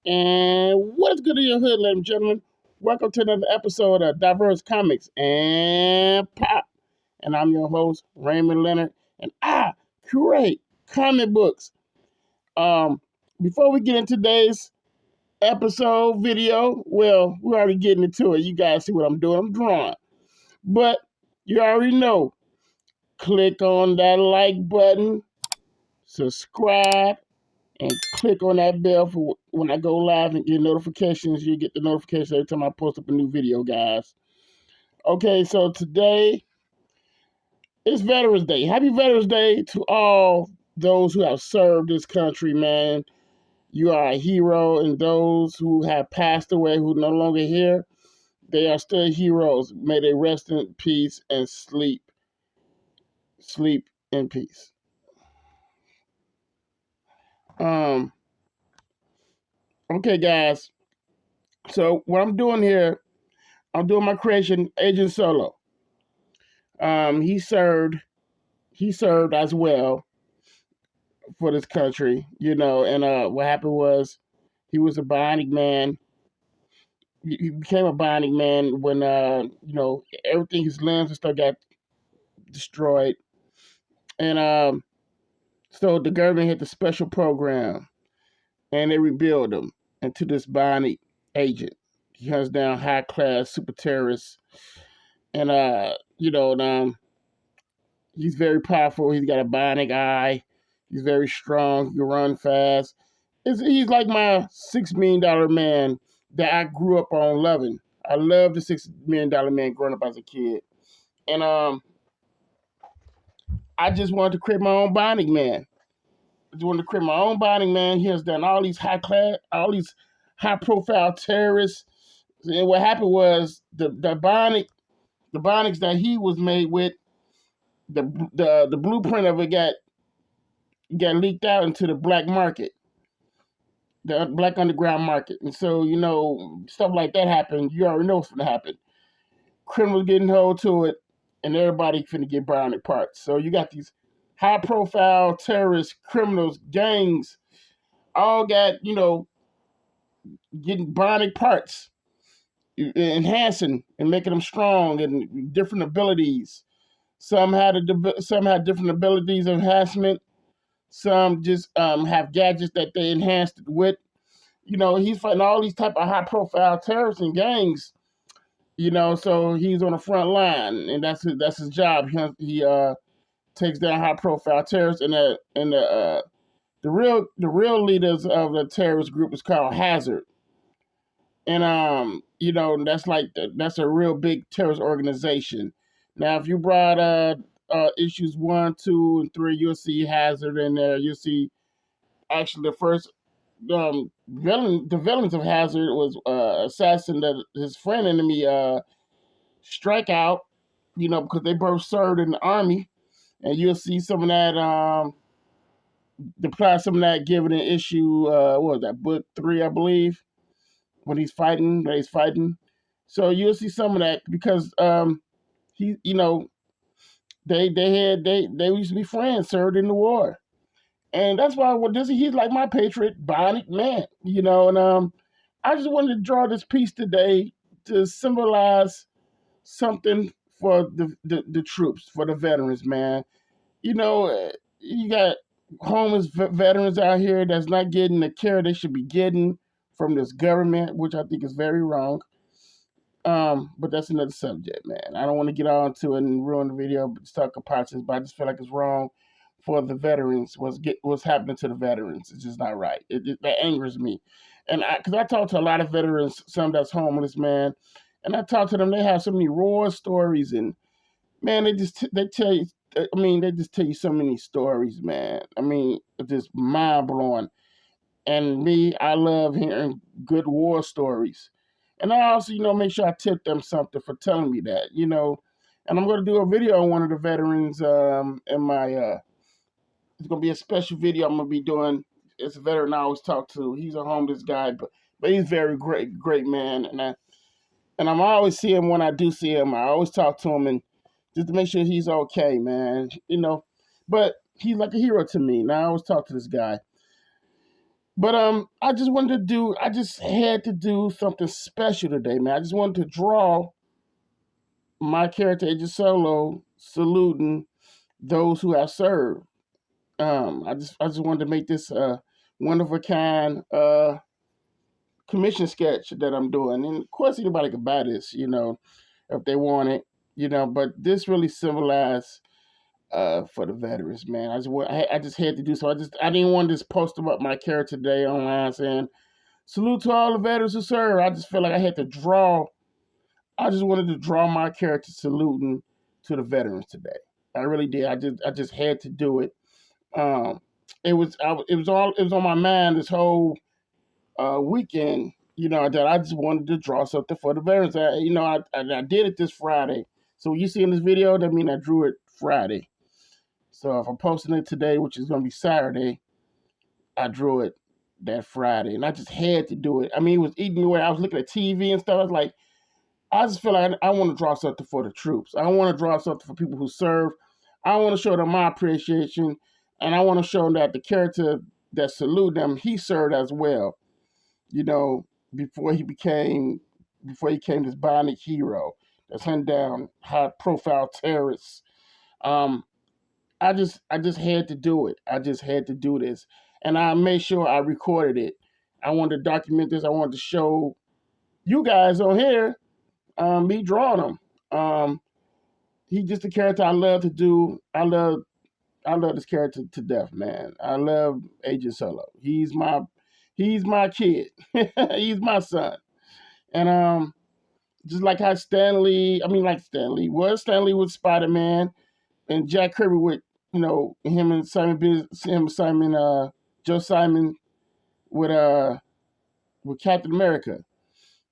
And what is good in your hood, ladies and gentlemen? Welcome to another episode of Diverse Comics and Pop. And I'm your host, Raymond Leonard, and I curate comic books. Um, Before we get into today's episode video, well, we're already getting into it. You guys see what I'm doing. I'm drawing. But you already know, click on that like button, subscribe, and click on that bell for when I go live and get notifications. You get the notification every time I post up a new video, guys. Okay, so today is Veterans Day. Happy Veterans Day to all those who have served this country, man. You are a hero, and those who have passed away, who are no longer here, they are still heroes. May they rest in peace and sleep in peace. Um, okay, guys. So what I'm doing here, I'm doing my creation, Agent Solo. He served as well for this country, and what happened was he was a bionic man. He became a bionic man when everything, his limbs and stuff got destroyed. And so the government had the special program and they rebuild him into this bionic agent. He hunts down high class super terrorists, and he's very powerful. He's got a bionic eye. He's very strong. He can run fast. He's like my $6 million man that I grew up on loving. I loved the $6 million man growing up as a kid, and I just wanted to create my own bionic man. I just wanted to create my own bionic man. He has done all these high profile terrorists. And what happened was the bionics that he was made with, the blueprint of it got leaked out into the black market, the black underground market. And so, stuff like that happened. You already know what's going to happen. Criminals getting hold to it, and everybody finna get bionic parts. So you got these high profile terrorists, criminals, gangs, all got, getting bionic parts, enhancing and making them strong and different abilities. Some had different abilities of enhancement. Some just have gadgets that they enhanced it with. He's fighting all these type of high profile terrorists and gangs. So he's on the front line, and that's his job. He takes down high profile terrorists, and the real leaders of the terrorist group is called Hazard, and that's a real big terrorist organization. Now, if you brought issues 1, 2, and 3, you'll see Hazard in there. You'll see actually the first the villains of Hazard was assassin that his friend enemy strike out, because they both served in the army, and you'll see some of that some of that given in issue what was that, book 3, I believe, when he's fighting. So you'll see some of that because he they used to be friends, served in the war. And that's why he's like my patriot bionic man, and I just wanted to draw this piece today to symbolize something for the troops, for the veterans, man. You got homeless veterans out here that's not getting the care they should be getting from this government, which I think is very wrong. But that's another subject, man. I don't want to get on to it and ruin the video, but talk about politics, but I just feel like it's wrong for the veterans. What's happening to the veterans? It's just not right. That angers me, and because I talk to a lot of veterans, some that's homeless, man, and I talk to them. They have so many raw stories, and man, they tell you. I mean, they just tell you so many stories, man. I mean, it's just mind blowing. And me, I love hearing good war stories. And I also, make sure I tip them something for telling me that, And I'm going to do a video on one of the veterans in my, it's going to be a special video I'm going to be doing. It's a veteran I always talk to. He's a homeless guy, but he's very great man. And I'm always see him when I do see him. I always talk to him and just to make sure he's okay, man. But he's like a hero to me. Now I always talk to this guy. But I just had to do something special today, man. I just wanted to draw my character Agent Solo saluting those who have served. I just wanted to make this one of a kind commission sketch that I'm doing, and of course anybody could buy this, if they want it, But this really symbolized for the veterans, man. I just had to do so. I didn't want to just post about my character today online saying salute to all the veterans who serve. I just felt like I had to draw. I just wanted to draw my character saluting to the veterans today. I really did. I just had to do it. Um, it was on my mind this whole weekend. That I just wanted to draw something for the veterans. I did it this Friday. So you see in this video, that means I drew it Friday. So if I'm posting it today, which is going to be Saturday, I drew it that Friday, and I just had to do it. I mean, it was eating me away. I was looking at TV and stuff. I was like, I just feel like I want to draw something for the troops. I want to draw something for people who serve. I want to show them my appreciation, and I want to show them that the character that salute them, he served as well. You know, before he became this bionic hero that's hunting down high-profile terrorists. Um, I just had to do it. I just had to do this, and I made sure I recorded it. I wanted to document this. I wanted to show you guys on here me drawing him. He's just a character I love to do. I love this character to death, man. I love Agent Solo. He's my kid. He's my son. And just like how Stanley was Spider-Man, and Jack Kirby with him and Joe Simon with Captain America,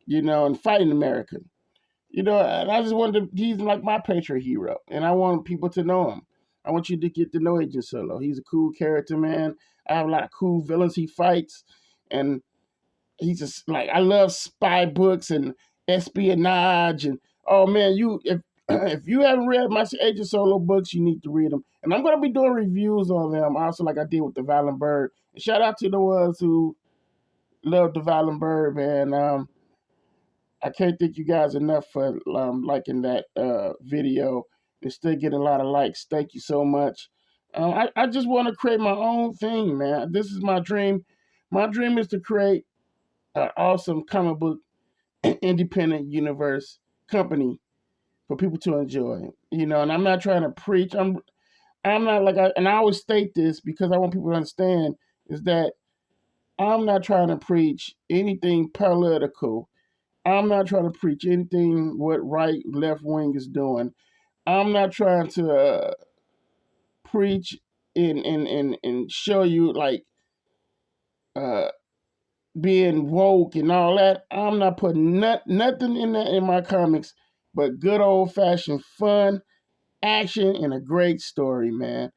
and fighting America. And I just wanted to, he's like my patriot hero, and I want people to know him. I want you to get to know Agent Solo. He's a cool character, man. I have a lot of cool villains he fights, and he's just like, I love spy books and espionage, and oh man, if you haven't read my Agent Solo books, you need to read them. And I'm gonna be doing reviews on them, also like I did with the Violent Bird. And shout out to the ones who love the Violent Bird, man. I can't thank you guys enough for liking that video. It's still getting a lot of likes. Thank you so much. I just want to create my own thing, man. This is my dream. My dream is to create an awesome comic book independent universe company for people to enjoy. And I'm not trying to preach. I'm not and I always state this because I want people to understand is that I'm not trying to preach anything political. I'm not trying to preach anything what right, left wing is doing. I'm not trying to preach and show you like uh, being woke and all that. I'm not putting nothing in that in my comics, but good old fashioned fun, action, and a great story, man.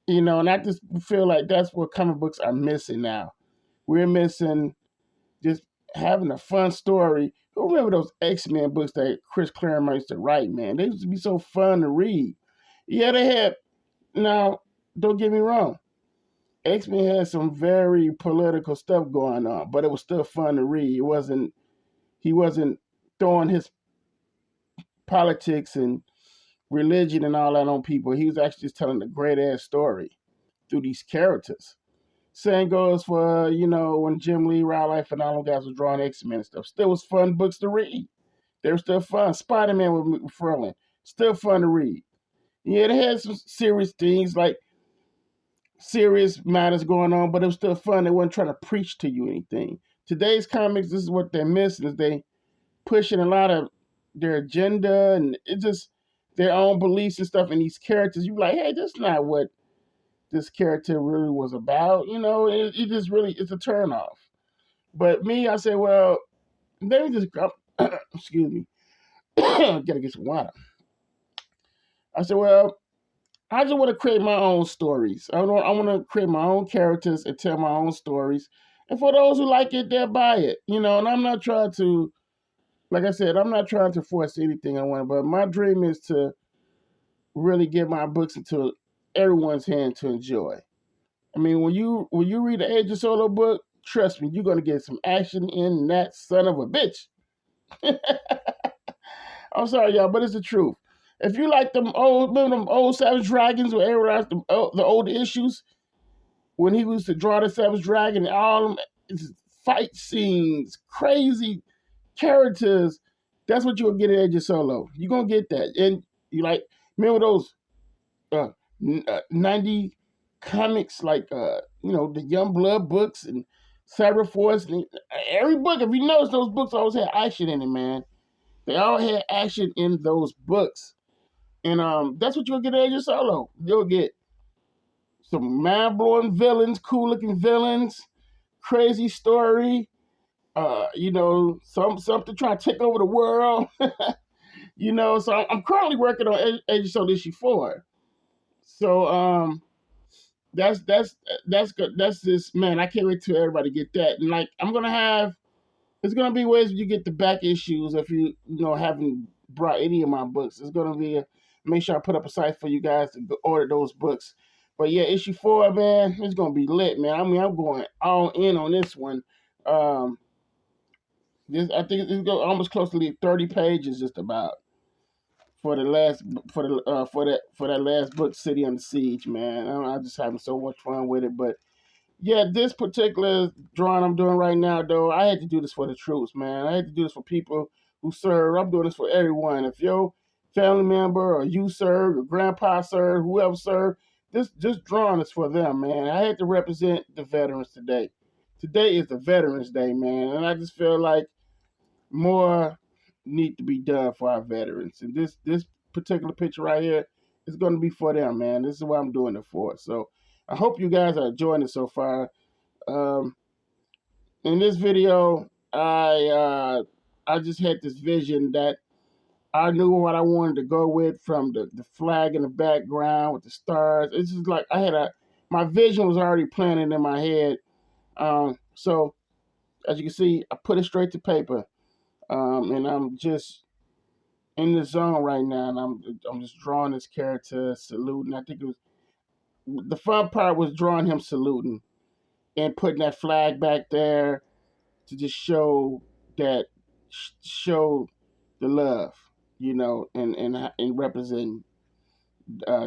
And I just feel like that's what comic books are missing now. We're missing just having a fun story. Who remember those X-Men books that Chris Claremont used to write, man? They used to be so fun to read. Yeah, they had, now, don't get me wrong, X-Men had some very political stuff going on, but it was still fun to read. He wasn't throwing his politics and religion and all that on people. He was actually just telling a great ass story through these characters. Same goes for, when Jim Lee, Ryle Life, and all them guys were drawing X-Men and stuff. Still was fun books to read. They were still fun. Spider-Man with McFarlane, still fun to read. Yeah, they had some serious things, like serious matters going on, but it was still fun. They weren't trying to preach to you anything. Today's comics, this is what they're missing, is they pushing a lot of their agenda, and it's just their own beliefs and stuff, and these characters, you like, hey, that's not what this character really was about. It just really, it's a turnoff. But me, I say, well, let me just, excuse me, gotta get some water. I said, well, I just want to create my own stories. I want to create my own characters and tell my own stories. And for those who like it, they'll buy it. And I'm not trying to, like I said, I'm not trying to force anything I want. But my dream is to really get my books into everyone's hand to enjoy. I mean, when you read the Age of Solo book, trust me, you're gonna get some action in that son of a bitch. I'm sorry, y'all, but it's the truth. If you like remember them old Savage Dragons where everyone likes the old issues when he was to draw the Savage Dragon, all them fight scenes, crazy characters. That's what you'll get at Edge of Solo. You're gonna get that, and you like remember those 90 comics like the Young Blood books and Cyberforce. And every book, if you notice, those books always had action in it, man. They all had action in those books. And that's what you'll get at your solo. You'll get some mind-blowing villains, cool-looking villains, crazy story, something trying to take over the world. So I'm currently working on Age of Soul issue 4. So that's good. That's this, man. I can't wait till everybody get that. And like I'm gonna have, it's gonna be ways you get the back issues if you haven't brought any of my books. It's gonna be make sure I put up a site for you guys to order those books. But yeah, issue 4, man, it's gonna be lit, man. I mean, I'm going all in on this one. I think it's almost close to 30 pages, just about for the last for that last book, City Under Siege, man. I'm just having so much fun with it. But yeah, this particular drawing I'm doing right now, though, I had to do this for the troops, man. I had to do this for people who serve. I'm doing this for everyone. If your family member or you serve, your grandpa served, whoever served, this drawing is for them, man. I had to represent the veterans today. Today is the Veterans Day, man, and I just feel like more need to be done for our veterans. And this particular picture right here is going to be for them, man. This is what I'm doing it for. So I hope you guys are enjoying it so far. In this video, I just had this vision that I knew what I wanted to go with, from the flag in the background with the stars. It's just like my vision was already planted in my head. So as you can see, I put it straight to paper. And I'm just in the zone right now, and I'm just drawing this character saluting. I think it was the fun part was drawing him saluting and putting that flag back there to just show the love, and representing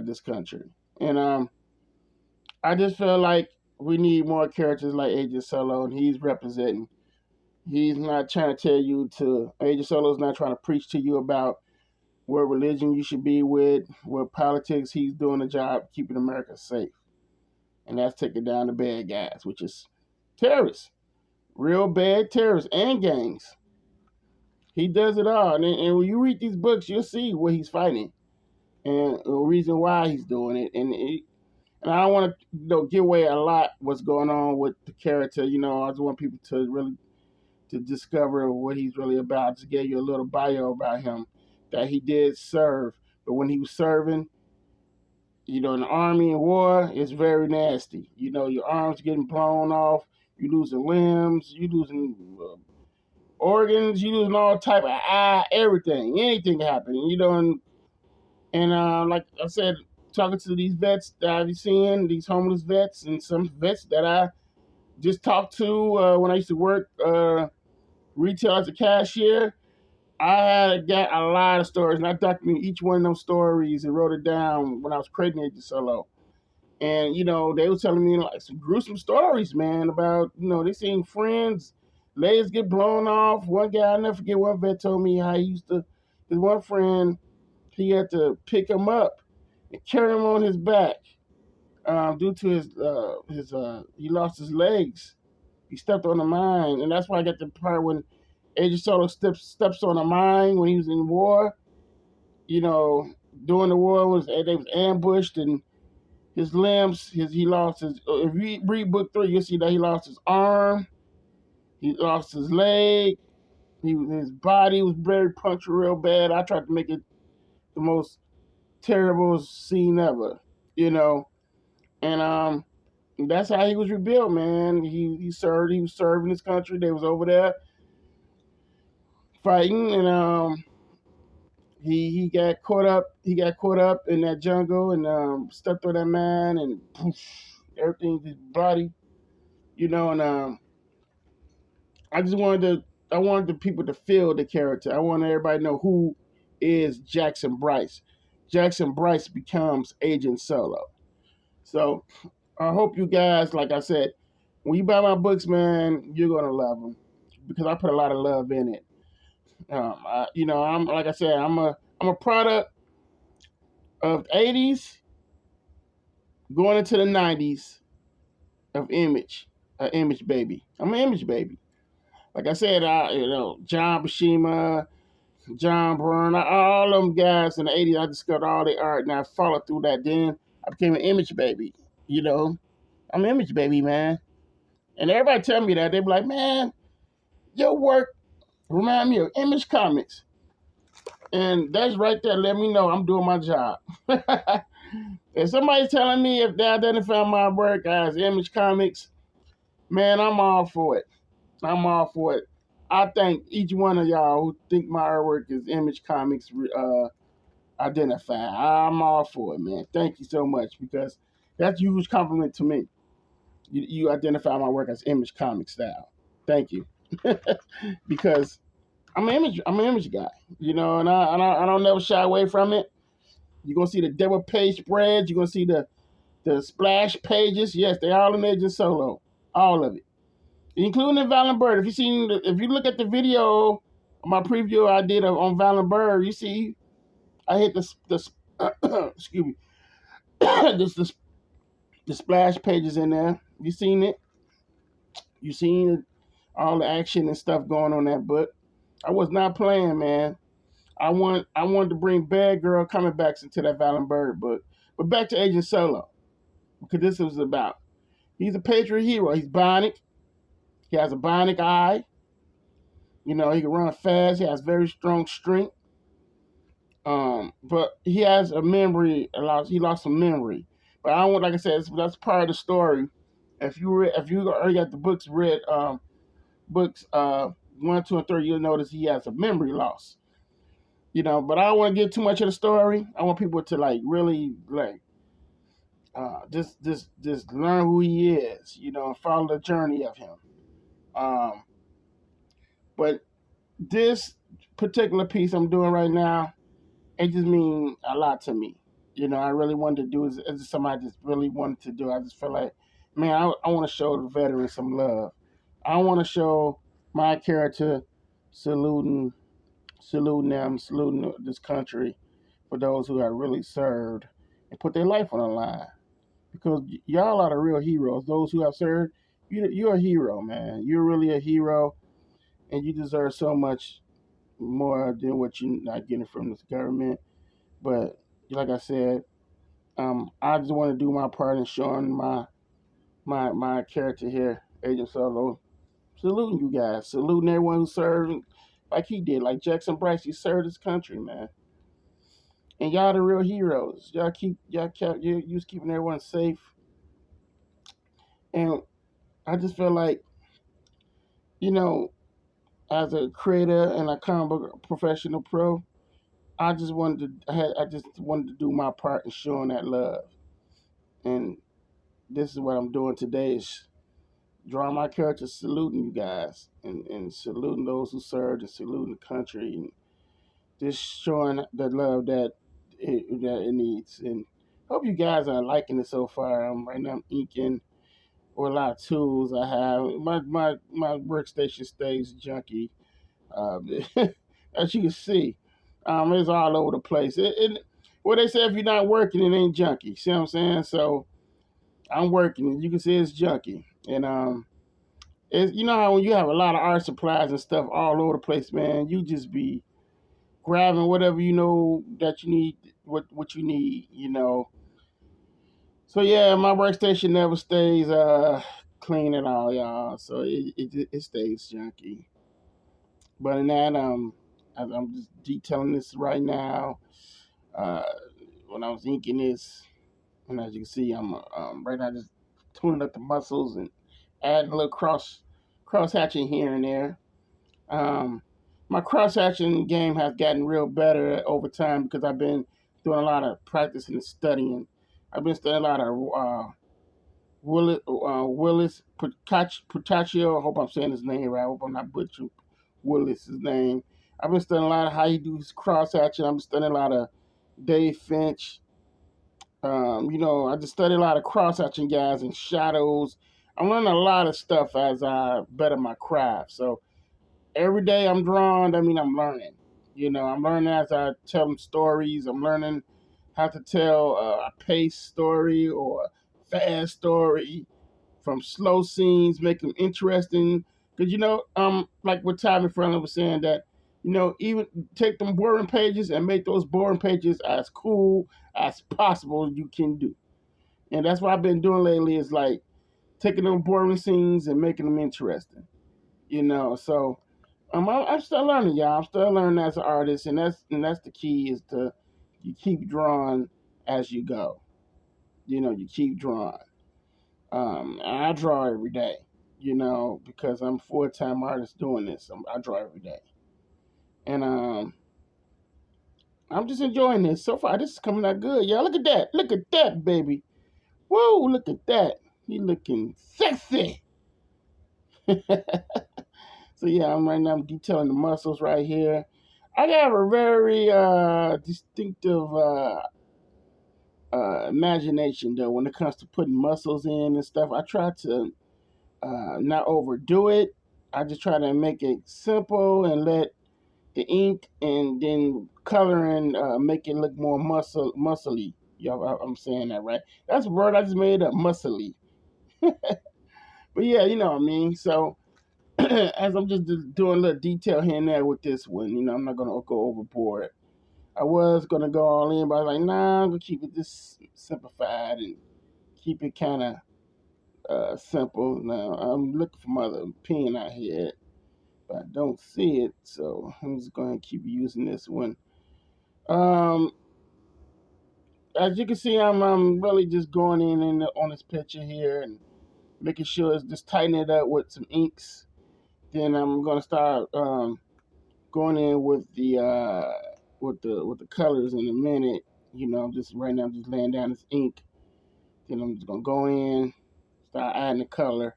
this country. And I just feel like we need more characters like Agent Solo, and he's representing. He's not trying to tell you to. Agent Solo's not trying to preach to you about what religion you should be with, what politics. He's doing a job keeping America safe. And that's taking down the bad guys, which is terrorists. Real bad terrorists and gangs. He does it all. And when you read these books, you'll see what he's fighting and the reason why he's doing it. And I don't want to give away a lot what's going on with the character. I just want people to really to discover what he's really about. Just gave you a little bio about him, that he did serve. But when he was serving, in the army and war, it's very nasty. Your arms getting blown off, you losing limbs, you losing organs, you losing all type of eye, everything. Anything can happen. And like I said, talking to these vets that I've seen, these homeless vets, and some vets that I just talked to when I used to work retail as a cashier, I got a lot of stories, and I documented each one of those stories and wrote it down when I was creating Agent Solo. And, they were telling me like some gruesome stories, man, about, they seen friends, legs get blown off. One guy, I'll never forget, one vet told me how his one friend, he had to pick him up and carry him on his back due to he lost his legs. He stepped on a mine, and that's why I got the part when Agent Solo steps on a mine when he was in war. During the war they was ambushed, and his limbs, he lost his. If you read book 3, you'll see that he lost his arm, he lost his leg, his body was very punctured real bad. I tried to make it the most terrible scene ever, and that's how he was rebuilt, man. He served. He was serving his country. They was over there fighting, and he got caught up. He got caught up in that jungle and stepped on that man, and poof, everything, his body, and I just wanted to I wanted the people to feel the character. I want everybody to know who is Jackson Bryce. Jackson Bryce becomes Agent Solo. So I hope you guys, like I said, when you buy my books, man, you're gonna love them because I put a lot of love in it. I'm like I said, I'm a product of the '80s going into the '90s of Image, Image baby. I'm an Image baby. Like I said, John Buscema, John Byrne, all them guys in the '80s. I discovered all their art, and I followed through that. Then I became an Image baby. I'm an Image baby, man. And everybody tell me that they be like, man, your work remind me of Image Comics. And that's right there. Let me know I'm doing my job. If somebody's telling me if they identify my work as Image Comics, man, I'm all for it. I'm all for it. I thank each one of y'all who think my artwork is Image Comics identify. I'm all for it, man. Thank you so much because that's a huge compliment to me. You identify my work as Image Comic style. Thank you, because I'm an image guy, and I don't never shy away from it. You're gonna see the double page spreads. You're gonna see the splash pages. Yes, they all in Agent Solo, all of it, including the Valen Bird. If you look at the video, my preview I did on Valen Bird, you see I hit the excuse me, this the splash pages in there. You seen it? You seen all the action and stuff going on that book. I was not playing, man. I wanted to bring Bad Girl coming back into that Valen Bird book. But back to Agent Solo, because this was about. He's a patriot hero. He's bionic. He has a bionic eye. He can run fast. He has very strong strength. But he has a memory. He lost some memory. But I don't want, like I said, that's part of the story. If you already got the books 1, 2, and 3, you'll notice he has a memory loss. But I don't want to get too much of the story. I want people to really just learn who he is, and follow the journey of him. But this particular piece I'm doing right now, it just means a lot to me. I really wanted to do it. It's just something I just really wanted to do. I just feel like, man, I want to show the veterans some love. I want to show my character saluting them, saluting this country for those who have really served and put their life on the line. Because y'all are the real heroes. Those who have served, you're a hero, man. You're really a hero, and you deserve so much more than what you're not getting from this government. But like I said, I just want to do my part in showing my character here, Agent Solo, saluting you guys, saluting everyone who served like he did, like Jackson Bryce. He served his country, man. And y'all the real heroes. You just keeping everyone safe. And I just feel like, you know, as a creator and a comic book professional pro, I just wanted to do my part in showing that love. And this is what I'm doing today is drawing my character, saluting you guys, and saluting those who served, and saluting the country, and just showing the love that it needs. And hope you guys are liking it so far. Right now I'm inking with a lot of tools I have. My workstation stays junky. As you can see, it's all over the place. What they say, if you're not working, it ain't junky. See what I'm saying? So I'm working, and you can see it's junky. And it's, how when you have a lot of art supplies and stuff all over the place, man, you just be grabbing whatever that you need, what you need. So yeah, my workstation never stays clean at all, y'all. So it stays junky. But in that, I'm just detailing this right now. Uh, when I was inking this, and as you can see, I'm right now just tuning up the muscles and adding a little cross hatching here and there. My cross hatching game has gotten real better over time because I've been doing a lot of practicing and studying. I've been studying a lot of Willis Pataccio. I hope I'm saying his name right. I hope I'm not butchering Willis's name. I've been studying a lot of how he do his cross hatching. I've been studying a lot of Dave Finch. I just study a lot of cross hatching guys and shadows. I'm learning a lot of stuff as I better my craft. So every day I'm drawing, I mean I'm learning. I'm learning as I tell them stories. I'm learning how to tell a pace story or a fast story from slow scenes, make them interesting. Because like what Tommy Friendly was saying that, even take them boring pages and make those boring pages as cool as possible you can do. And that's what I've been doing lately is like taking them boring scenes and making them interesting. So I'm still learning, y'all. I'm still learning as an artist, and that's the key is to you keep drawing as you go. You keep drawing. And I draw every day, because I'm a full-time artist doing this. I draw every day, and I'm just enjoying this so far. This is coming out good, y'all. Look at that, baby. Whoa, look at that. He looking sexy. So yeah, I'm detailing the muscles right here. I got a very distinctive imagination though when it comes to putting muscles in and stuff. I try to not overdo it. I just try to make it simple and let the ink and then coloring make it look more muscly. I'm saying that right. That's a word I just made up, muscly. But yeah, you know what I mean. So as I'm just doing a little detail here and there with this one, I'm not gonna go overboard. I was gonna go all in, but I was like, nah, I'm gonna keep it this simplified and keep it kind of simple. Now I'm looking for my other pen out here, but I don't see it, so I'm just gonna keep using this one. Um, as you can see, I'm really just going in on this picture here and making sure it's just tighten it up with some inks. Then I'm gonna start going in with the colors in a minute. I'm just right now I'm just laying down this ink. Then I'm just gonna go in, start adding the color.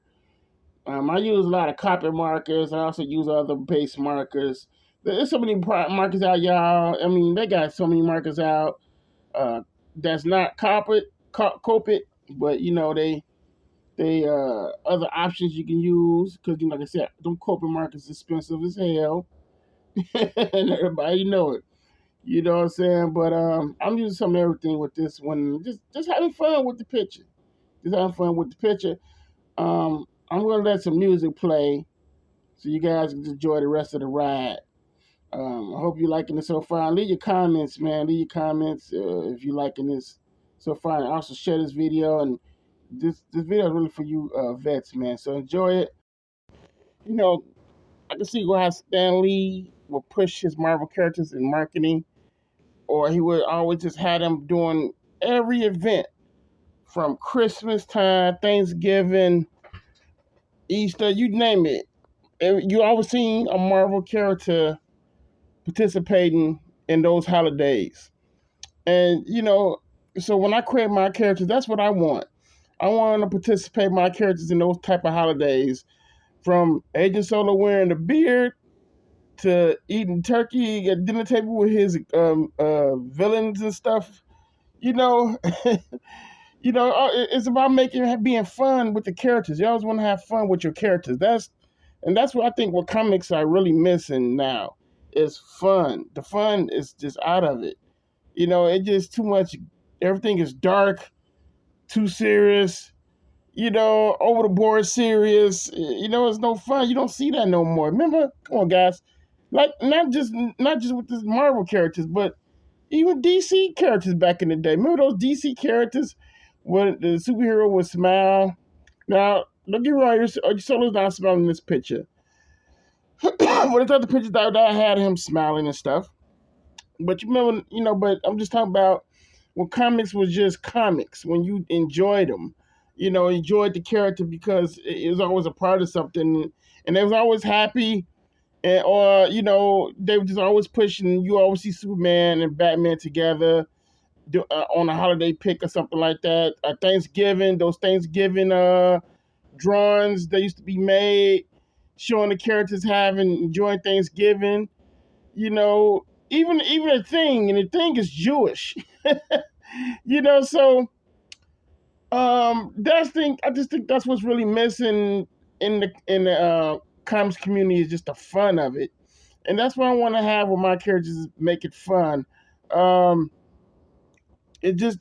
I use a lot of copy markers. I also use other base markers. There's so many markers out, y'all. I mean, they got so many markers out. That's not Copic, but they other options you can use because like I said, them Copic markers expensive as hell, and everybody know it. You know what I'm saying? But I'm using some of everything with this one. Just having fun with the picture. Just having fun with the picture. I'm gonna let some music play so you guys can enjoy the rest of the ride. I hope you're liking it so far. Leave your comments, man. Leave your comments if you're liking this so far. And also share this video. And this video is really for you vets, man. So enjoy it. You know, I can see how Stan Lee will push his Marvel characters in marketing, or he would always just have them doing every event from Christmas time, Thanksgiving, Easter, you name it. You always seen a Marvel character participating in those holidays. And so when I create my characters, that's what I want. I want to participate my characters in those type of holidays, from Agent Solo wearing the beard to eating turkey at dinner table with his villains and stuff. You know, it's about being fun with the characters. You always want to have fun with your characters. That's what I think what comics are really missing now is fun. The fun is just out of it. It just too much. Everything is dark, too serious. Over the board serious. It's no fun. You don't see that no more. Remember? Come on, guys. Like not just with the Marvel characters, but even DC characters back in the day. Remember those DC characters when the superhero would smile? Now, don't get me wrong, your Solo's not smiling in this picture. But there's other pictures that had him smiling and stuff. But you remember, but I'm just talking about when comics was just comics, when you enjoyed them. Enjoyed the character because it was always a part of something. And they was always happy. Or, they were just always pushing. You always see Superman and Batman together. on a holiday pick or something like that. Thanksgiving, those Thanksgiving drawings that used to be made, showing the characters having enjoying Thanksgiving. You know, even a thing, and the thing is Jewish. So that's thing. I just think that's what's really missing in the comics community is just the fun of it, and that's what I want to have with my characters is make it fun. Um, it just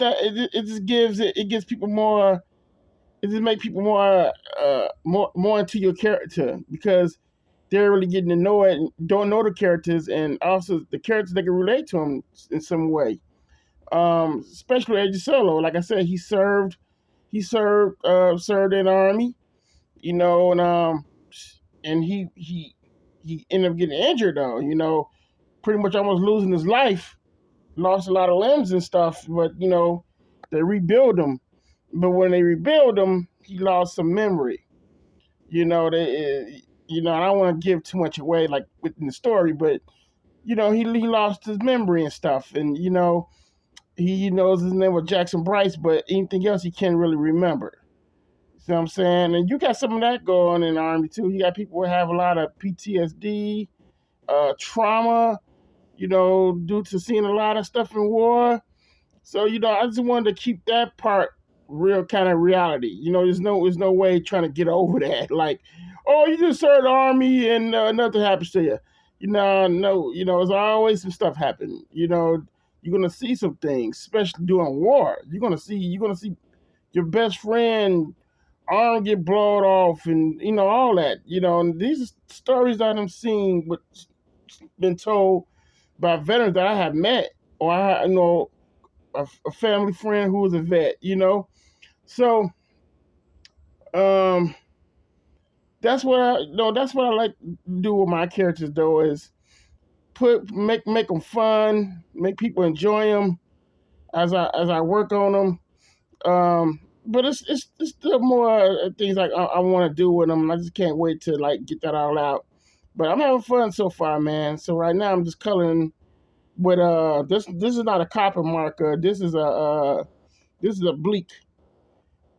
gives people more. It just make people more into your character because they're really getting to know it and don't know the characters, and also the characters they can relate to them in some way. Especially Edge Solo, like I said, served in the army, and he ended up getting injured though, pretty much almost losing his life, lost a lot of limbs and stuff, but they rebuild him. But when they rebuild him, he lost some memory. I don't want to give too much away like within the story, but he lost his memory and stuff, and he knows his name was Jackson Bryce, but anything else he can't really remember. See what I'm saying? And you got some of that going in the army too. You got people who have a lot of PTSD, trauma, due to seeing a lot of stuff in war. So, I just wanted to keep that part real kind of reality. There's no way trying to get over that. Like, oh, you just served the army and nothing happens to you. No, there's always some stuff happen. You're gonna see some things, especially during war. You're gonna see your best friend arm get blown off, and all that. And these are stories that I'm seeing, but been told by veterans that I have met, or I know a family friend who was a vet. So um, that's what I like to do with my characters though is make them fun, make people enjoy them as I work on them. But it's still more things like I want to do with them, and I just can't wait to like get that all out. But I'm having fun so far, man. So right now I'm just coloring with this is not a copper marker. This is a bleak.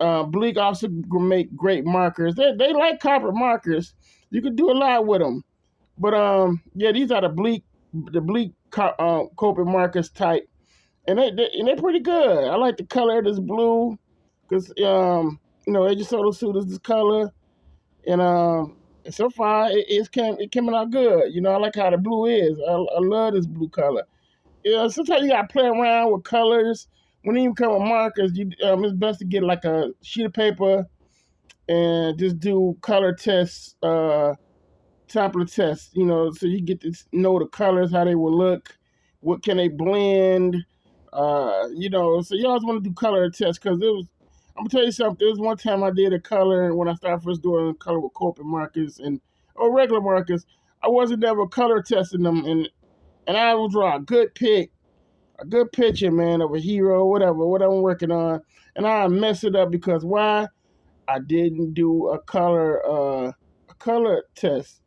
Bleak also make great markers. They like copper markers. You can do a lot with them. But yeah, these are the bleak Copic markers type, and they're pretty good. I like the color of this blue because Agent Solo suit is this color, and so far it coming out good. I like how the blue is. I love this blue color. Sometimes you gotta play around with colors. When you come with markers, it's best to get like a sheet of paper and just do color tests, sample tests. So you get to know the colors, how they will look, what can they blend. So you always want to do color tests because it was. I'm gonna tell you something. There was one time I did a color when I started first doing color with Copic markers or regular markers. I wasn't never color testing them, and I would draw a good picture, man, of a hero, whatever, what I'm working on, and I mess it up because why? I didn't do a color test.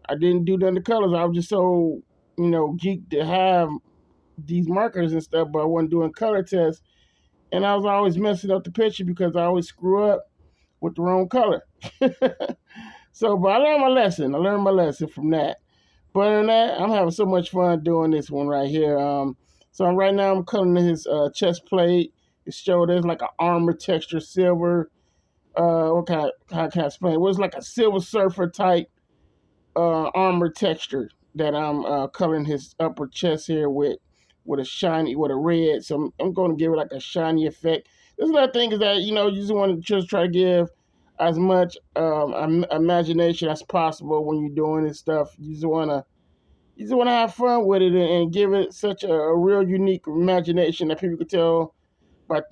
I didn't do none of the colors. I was just so geeked to have these markers and stuff, but I wasn't doing color tests, and I was always messing up the picture because I always screw up with the wrong color. So, but I learned my lesson. I learned my lesson from that. But other than that, I'm having so much fun doing this one right here. So right now I'm coloring his chest plate, his shoulders, like an armor texture, silver. What kind? How can I explain? It was like a Silver Surfer type armor texture that I'm coloring his upper chest here with a red. So I'm going to give it like a shiny effect. This other thing is that you just want to just try to give as much imagination as possible when you're doing this stuff. You just want to have fun with it and give it such a real unique imagination that people could tell by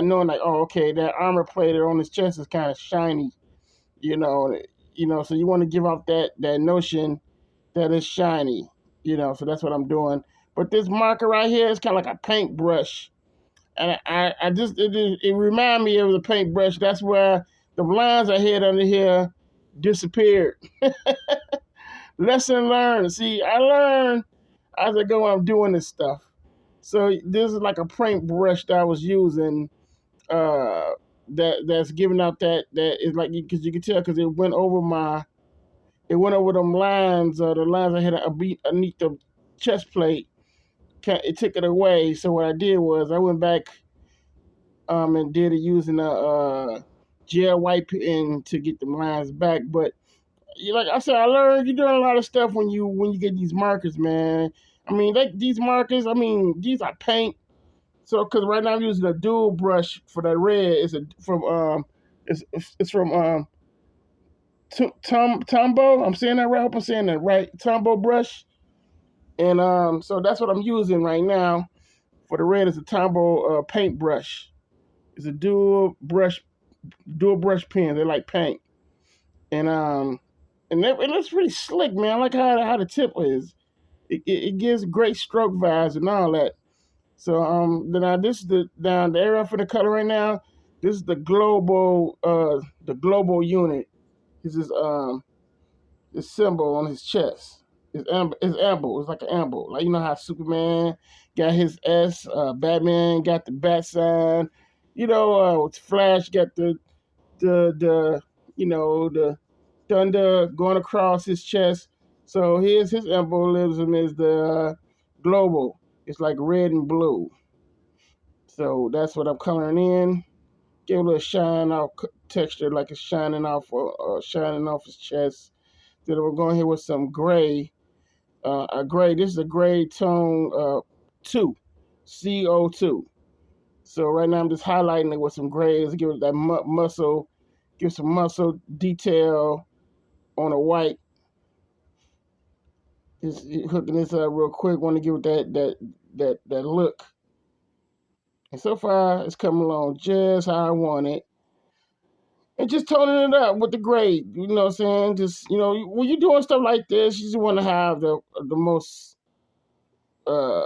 knowing like, oh, okay, that armor plate on his chest is kind of shiny, you know, So you want to give off that notion that it's shiny, So that's what I'm doing. But this marker right here is kind of like a paintbrush, and I just it remind me of the paintbrush. That's where the lines I had under here disappeared. Lesson learned. See, I learn as I go. I'm doing this stuff. So this is like a paint brush that I was using. That's giving out that is like because you can tell because it went over them lines, the lines I had a beat underneath the chest plate. It took it away. So what I did was I went back and did it using a gel white pen to get the lines back. But like I said, I learned you're doing a lot of stuff when you get these markers, man. I mean, these markers. I mean, these are paint. So, because right now I'm using a dual brush for that red. It's from Tombow. I'm saying that right. I hope I'm saying that right. Tombow brush, and so that's what I'm using right now for the red. Is a Tombow paint brush. It's a dual brush pen. They like paint, and it looks pretty slick, man. I like how the tip is. It gives great stroke vibes and all that. So then this is the area for the color right now. This is the global unit. This is this symbol on his chest. It's amble. It's like an amble. Like you know how Superman got his S, Batman got the bat sign. You know, Flash got the the thunder going across his chest. So his embolism is the global. It's like red and blue. So that's what I'm coloring in. Give a little shine off texture, like it's shining off his chest. Then we're going here with some gray. A gray. This is a gray tone 2, CO2. So right now I'm just highlighting it with some grays. Give it that muscle. Give some muscle detail on a white. Just hooking this up real quick. Want to give it that look. And so far, it's coming along just how I want it. And just toning it up with the grade, you know what I'm saying? Just, when you're doing stuff like this, you just want to have the most uh,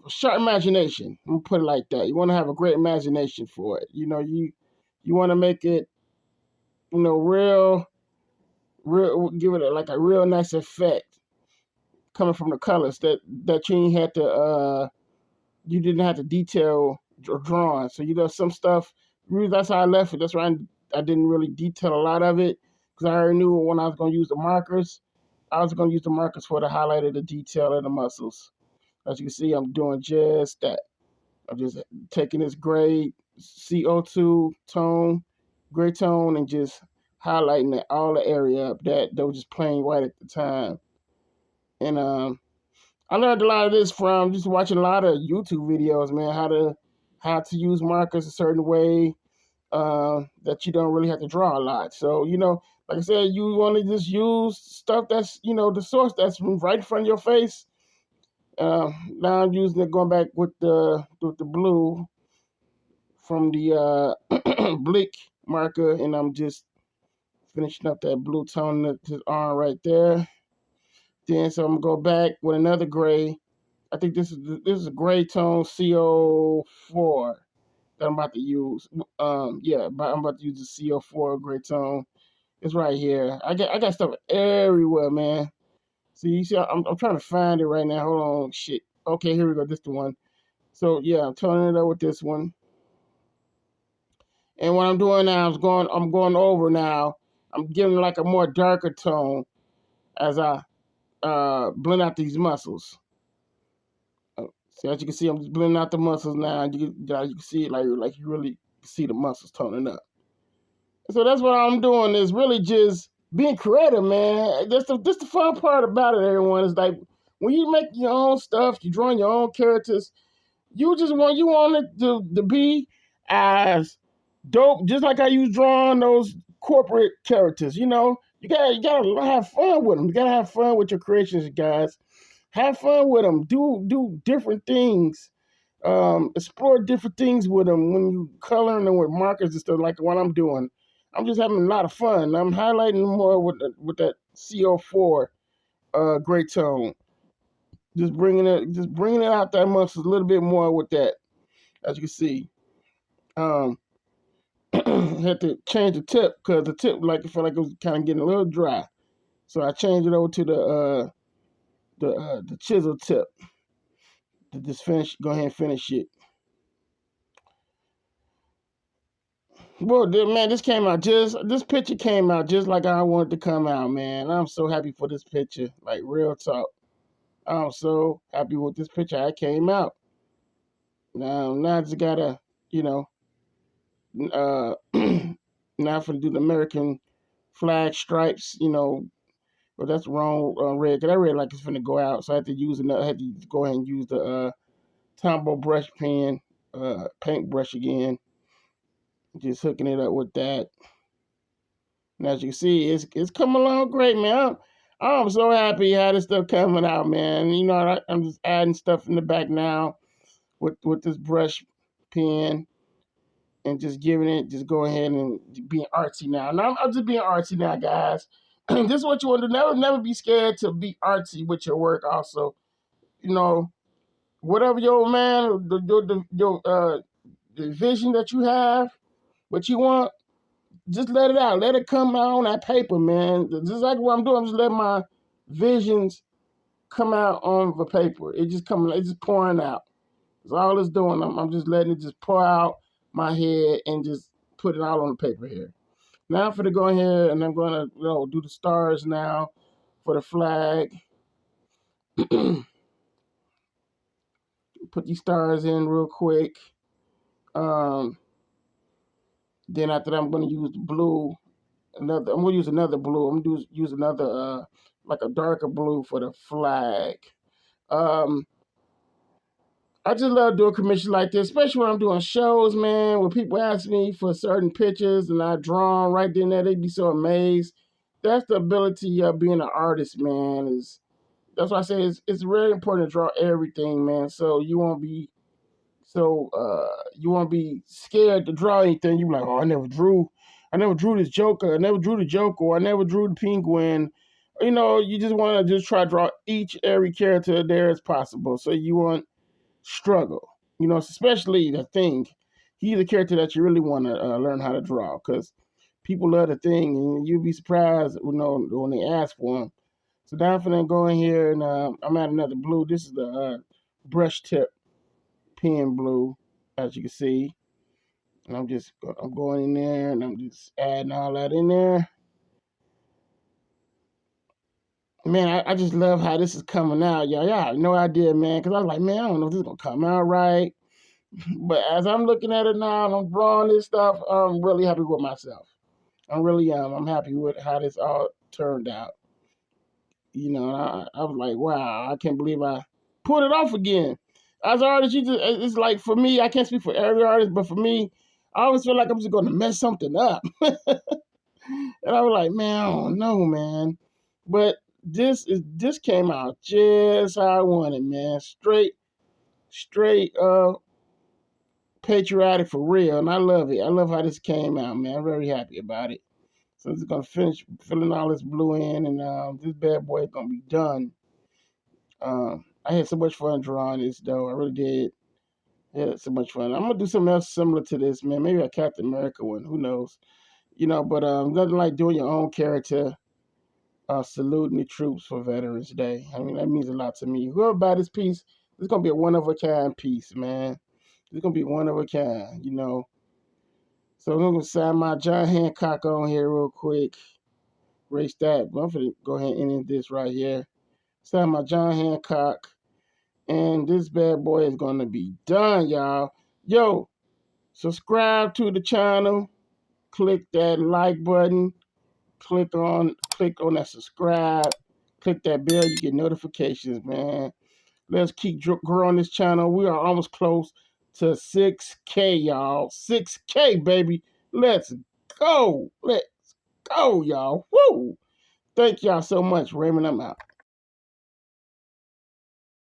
sharp imagination. I'm gonna put it like that. You want to have a great imagination for it. You want to make it, give it like a real nice effect coming from the colors that you didn't have to detail drawing. So some stuff. Really, that's how I left it. That's why I didn't really detail a lot of it because I already knew when I was going to use the markers. I was going to use the markers for the highlight of the detail of the muscles. As you can see, I'm doing just that. I'm just taking this gray CO2 tone, gray tone, and just highlighting all the area up that was just plain white at the time. And I learned a lot of this from just watching a lot of YouTube videos, man. How to use markers a certain way that you don't really have to draw a lot. So like I said, you want to just use stuff that's the source that's right in front of your face. Now I'm using it going back with the blue from the Blick marker, and I'm just finishing up that blue tone to his arm right there. Then so I'm gonna go back with another gray. I think this is a gray tone CO4 that I'm about to use. I'm about to use the CO4 gray tone. It's right here. I got stuff everywhere, man. See, you see, I'm trying to find it right now. Hold on, shit. Okay, here we go. This the one. So yeah, I'm toning it up with this one. And what I'm doing now is I'm going over now. I'm giving like a more darker tone as I blend out these muscles. So as you can see, I'm just blending out the muscles now. You can see it like you really see the muscles toning up. So that's what I'm doing is really just being creative, man. That's the fun part about it, everyone. Is like when you make your own stuff, you're drawing your own characters, you want it to be as dope, just like how you drawing those corporate characters. You gotta have fun with them. You gotta have fun with your creations, guys. Have fun with them. Do different things. Explore different things with them when you coloring them with markers and stuff like what I'm doing. I'm just having a lot of fun. I'm highlighting more with that CO4 gray tone. Just bringing it out that much a little bit more with that. As you can see, had to change the tip because the tip I felt like it was kind of getting a little dry. So I changed it over to the chisel tip. to just finish. Go ahead and finish it. Well, man, this picture came out just like I wanted to come out, man. I'm so happy for this picture, like real talk. I'm so happy with this picture. I came out. Now I just gotta, you know, uh, now for to do the American flag stripes, but that's wrong red. Cause that red like it's finna go out, so I had to use another. I had to go ahead and use the Tombow brush pen, paintbrush again. Just hooking it up with that. And as you can see, it's coming along great, man. I'm so happy how this stuff coming out, man. I'm just adding stuff in the back now with this brush pen and just giving it, just go ahead and being artsy now. Now I'm just being artsy now, guys. This is what you want to do. Never be scared to be artsy with your work. Also, whatever your man, the vision that you have, what you want, just let it out. Let it come out on that paper, man. Just like what I'm doing. I'm just letting my visions come out on the paper. It's just pouring out. That's all it's doing. I'm just letting it just pour out my head and just put it all on the paper here. Now I'm going to go ahead and I'm going to do the stars now for the flag. Put these stars in real quick. Then after that, I'm going to use the blue. I'm going to use another blue. I'm going to use another, like a darker blue for the flag. I just love doing commissions like this, especially when I'm doing shows, man, where people ask me for certain pictures and I draw them right then and there. They'd be so amazed. That's the ability of being an artist, man. That's why I say it's very important to draw everything, man. So you won't be scared to draw anything. You be like, oh, I never drew this Joker. I never drew the Joker. Or I never drew the Penguin. You just want to just try to draw every character there as possible. So you want struggle, especially the Thing. He's a character that you really want to learn how to draw because people love the Thing, and you'll be surprised, when they ask for him. So now I'm gonna go in here and I'm at another blue. This is the brush tip pen blue, as you can see. And I'm going in there and I'm just adding all that in there. Man, I just love how this is coming out, y'all. Y'all have no idea, man, because I was like, man, I don't know if this is gonna come out right. But as I'm looking at it now and I'm drawing this stuff, I'm really happy with myself. I'm happy with how this all turned out. I was like, wow, I can't believe I pulled it off again. As an artist, it's like for me, I can't speak for every artist, but for me, I always feel like I'm just going to mess something up. And I was like, man, I don't know, man. But this came out just how I wanted, man. Straight patriotic for real, and I love it. I love how this came out, man. I'm very happy about it. So I'm just gonna finish filling all this blue in, and this bad boy is gonna be done. I had so much fun drawing this, though. I really did. I had so much fun. I'm gonna do something else similar to this, man. Maybe a Captain America one. Who knows? But nothing like doing your own character. Saluting the troops for Veterans Day. I mean, that means a lot to me. Whoever buy this piece, it's gonna be a one of a kind piece, man. It's gonna be one of a kind, So I'm gonna sign my John Hancock on here real quick. Erase that. But I'm gonna go ahead and end this right here. Sign my John Hancock. And this bad boy is gonna be done, y'all. Yo, subscribe to the channel. Click that like button. Click on that subscribe. Click that bell. You get notifications, man. Let's keep growing this channel. We are almost close to 6K, y'all. 6K, baby. Let's go. Let's go, y'all. Woo! Thank y'all so much. Raymond, I'm out.